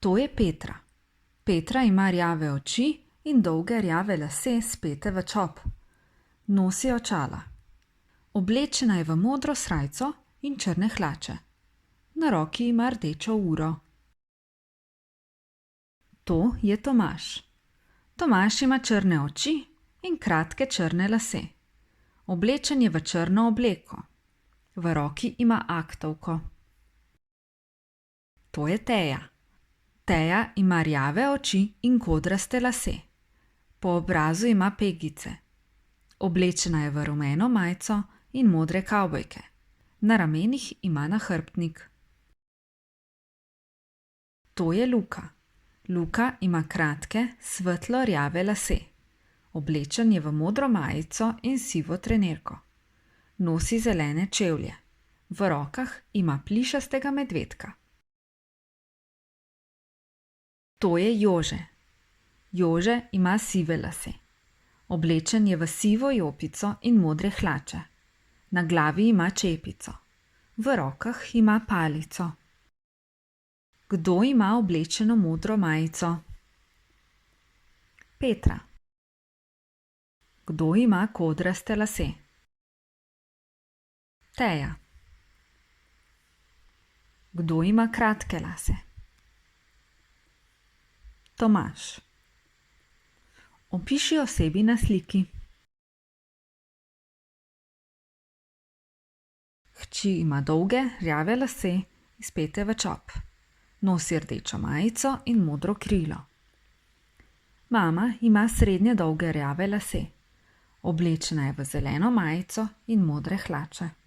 To je Petra. Petra ima rjave oči in dolge rjave lase spete v čop. Nosi očala. Oblečena je v modro srajco in črne hlače. Na roki ima rdečo uro. To je Tomaž. Tomaž ima črne oči in kratke črne lase. Oblečen je v črno obleko. V roki ima aktovko. To je Teja. Teja ima rjave oči in kodraste lase. Po obrazu ima pegice. Oblečena je v rumeno majico in modre kavbojke. Na ramenih ima nahrbtnik. To je Luka. Luka ima kratke, svetlo rjave lase. Oblečen je v modro majico in sivo trenerko. Nosi zelene čevlje. V rokah ima plišastega medvedka. To je Jože. Jože ima sive lase. Oblečen je v sivo jopico in modre hlače. Na glavi ima čepico. V rokah ima palico. Kdo ima oblečeno modro majico? Petra. Kdo ima kodraste lase? Teja. Kdo ima kratke lase? Tomaž. Opiši osebi na sliki. Hči ima dolge rjave lase, spete v čop. Nosi rdečo majico in modro krilo. Mama ima srednje dolge rjave lase. Oblečena je v zeleno majico in modre hlače.